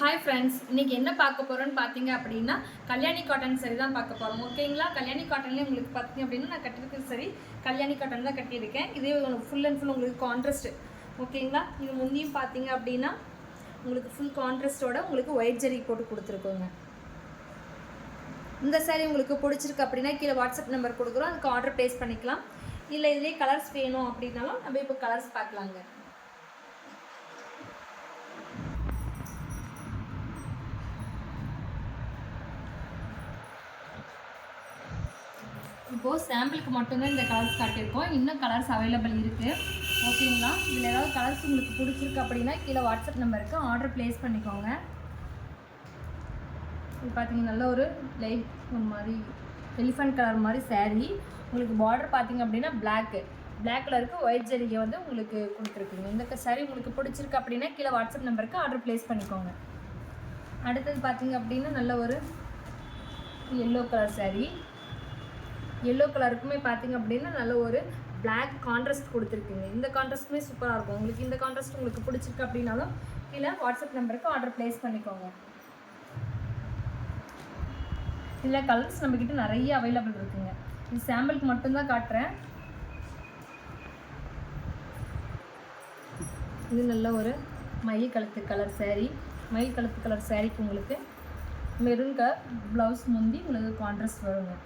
Hi friends, இன்றைக்கி என்ன பார்க்க போகிறோன்னு பார்த்தீங்க அப்படின்னா கல்யாணி காட்டன் சரி தான் பார்க்க போகிறோம். ஓகேங்களா? கல்யாணி காட்டன்லேயே உங்களுக்கு பார்த்தீங்க அப்படின்னா நான் கட்டிருக்கிறது சரி கல்யாணி காட்டன் தான் கட்டியிருக்கேன். இதே ஃபுல் அண்ட் ஃபுல் உங்களுக்கு கான்ட்ராஸ்ட். ஓகேங்களா? இது முந்தியும் பார்த்தீங்க அப்படின்னா உங்களுக்கு ஃபுல் கான்ட்ராஸ்ட்டோட உங்களுக்கு ஒயிட் ஜெரி போட்டு கொடுத்துருக்கோங்க. இந்த சாரீ உங்களுக்கு பிடிச்சிருக்கு அப்படின்னா கீழே வாட்ஸ்அப் நம்பர் கொடுக்குறோம், அதுக்கு ஆர்டர் ப்ளேஸ் பண்ணிக்கலாம். இல்லை இதுலேயே கலர்ஸ் வேணும் அப்படின்னாலும் நம்ம இப்போ கலர்ஸ் பார்க்கலாங்க. இப்போது சாம்பிளுக்கு மட்டும்தான் இந்த கலர்ஸ் காட்டியிருக்கோம். இன்னும் கலர்ஸ் அவைலபிள் இருக்குது. ஓகேங்களா? இதில் ஏதாவது கலர்ஸ் உங்களுக்கு பிடிச்சிருக்கு அப்படின்னா கீழே வாட்ஸ்அப் நம்பருக்கு ஆர்டர் ப்ளேஸ் பண்ணிக்கோங்க. இது பார்த்தீங்கன்னா நல்ல ஒரு லைட் ஒரு மாதிரி எலிஃபண்ட் கலர் மாதிரி சாரீ. உங்களுக்கு பார்டர் பார்த்தீங்க அப்படின்னா பிளாக் கலருக்கு ஒயிட் ஜெரிகை வந்து உங்களுக்கு கொடுத்துருக்குங்க. இந்த சாரீ உங்களுக்கு பிடிச்சிருக்கு அப்படின்னா கீழே வாட்ஸ்அப் நம்பருக்கு ஆர்டர் ப்ளேஸ் பண்ணிக்கோங்க. அடுத்தது பார்த்தீங்க அப்படின்னா நல்ல ஒரு எல்லோ கலர் சாரீ. எல்லோ கலருக்குமே பார்த்தீங்க அப்படின்னா நல்ல ஒரு பிளாக் கான்ட்ராஸ்ட் கொடுத்துருக்குங்க. இந்த கான்ட்ராஸ்ட்டுமே சூப்பராக இருக்கும். உங்களுக்கு இந்த கான்ட்ராஸ்ட் உங்களுக்கு பிடிச்சிருக்கு அப்படின்னாலும் கீழே வாட்ஸ்அப் நம்பருக்கு ஆர்டர் ப்ளேஸ் பண்ணிக்கோங்க. இதில் கலர்ஸ் நம்மக்கிட்ட நிறைய அவைலபிள் இருக்குங்க. இது சாம்பிளுக்கு மட்டும்தான் காட்டுறேன். இது நல்ல ஒரு மயில் கழுத்து கலர் சாரீ. மயில் கழுத்து கலர் சாரீக்கு உங்களுக்கு மெரூன் கலர் ப்ளவுஸ் முந்தி உங்களுக்கு கான்ட்ராஸ்ட் வருங்க.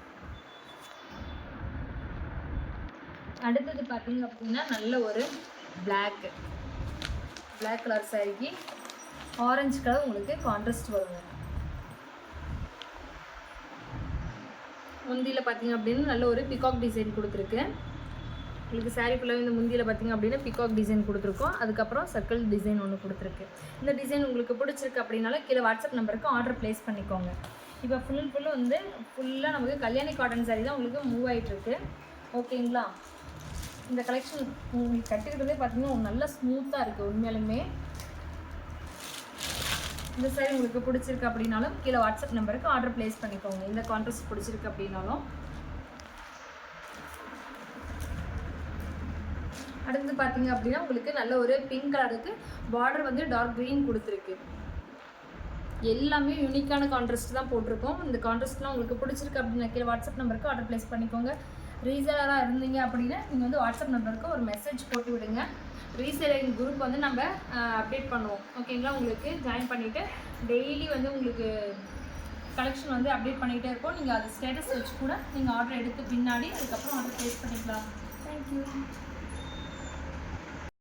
அடுத்தது பார்த்தீங்க அப்படின்னா நல்ல ஒரு பிளாக் கலர் சாரீக்கு ஆரஞ்சு கலர் உங்களுக்கு கான்ட்ராஸ்ட் வருங்க. முந்தியில் பார்த்தீங்க அப்படின்னா நல்ல ஒரு பிகாக் டிசைன் கொடுத்துருக்கு. உங்களுக்கு சாரீ ஃபுல்லாக இந்த முந்தியில் பார்த்தீங்க அப்படின்னா பிகாக் டிசைன் கொடுத்துருக்கோம். அதுக்கப்புறம் சர்க்கிள் டிசைன் ஒன்று கொடுத்துருக்கு. இந்த டிசைன் உங்களுக்கு பிடிச்சிருக்கு அப்படின்னாலும் கீழே வாட்ஸ்அப் நம்பருக்கு ஆர்டர் ப்ளேஸ் பண்ணிக்கோங்க. இப்போ ஃபுல்லாக வந்து ஃபுல்லாக நமக்கு கல்யாணி காட்டன் சாரீ தான் உங்களுக்கு மூவ் ஆகிட்டுருக்கு. ஓகேங்களா? இந்த கலெக்ஷன் உங்களுக்கு கட்டிருக்கிறதே பார்த்தீங்கன்னா நல்லா ஸ்மூத்தாக இருக்குது. உண்மையாலுமே இந்த சாரீ உங்களுக்கு பிடிச்சிருக்கு அப்படின்னாலும் கீழே வாட்ஸ்அப் நம்பருக்கு ஆர்டர் ப்ளேஸ் பண்ணிக்கோங்க. இந்த கான்ட்ராஸ்ட் பிடிச்சிருக்கு அப்படின்னாலும். அடுத்து பார்த்தீங்க அப்படின்னா உங்களுக்கு நல்ல ஒரு பிங்க் கலருக்கு பார்டர் வந்து டார்க் க்ரீன் கொடுத்துருக்கு. எல்லாமே யூனிக்கான கான்ட்ராஸ்ட் தான் போட்டிருக்கோம். இந்த கான்ட்ராஸ்ட்லாம் உங்களுக்கு பிடிச்சிருக்கு அப்படின்னா கீழே வாட்ஸ்அப் நம்பருக்கு ஆர்டர் ப்ளேஸ் பண்ணிக்கோங்க. ரீசேலராக இருந்தீங்க அப்படின்னா நீங்கள் வந்து வாட்ஸ்அப் நம்பருக்கு ஒரு மெசேஜ் போட்டு விடுங்க. ரீசேலரிங் குரூப் வந்து நம்ம அப்டேட் பண்ணுவோம். ஓகேங்களா? உங்களுக்கு ஜாயின் பண்ணிவிட்டு டெய்லி வந்து உங்களுக்கு கலெக்ஷன் வந்து அப்டேட் பண்ணிகிட்டே இருப்போம். நீங்கள் அது ஸ்டேட்டஸ் வச்சு கூட நீங்கள் ஆர்டர் எடுத்து பின்னாடி அதுக்கப்புறம் ஆர்டர் ப்ளேஸ் பண்ணிக்கலாம். தேங்க்யூ.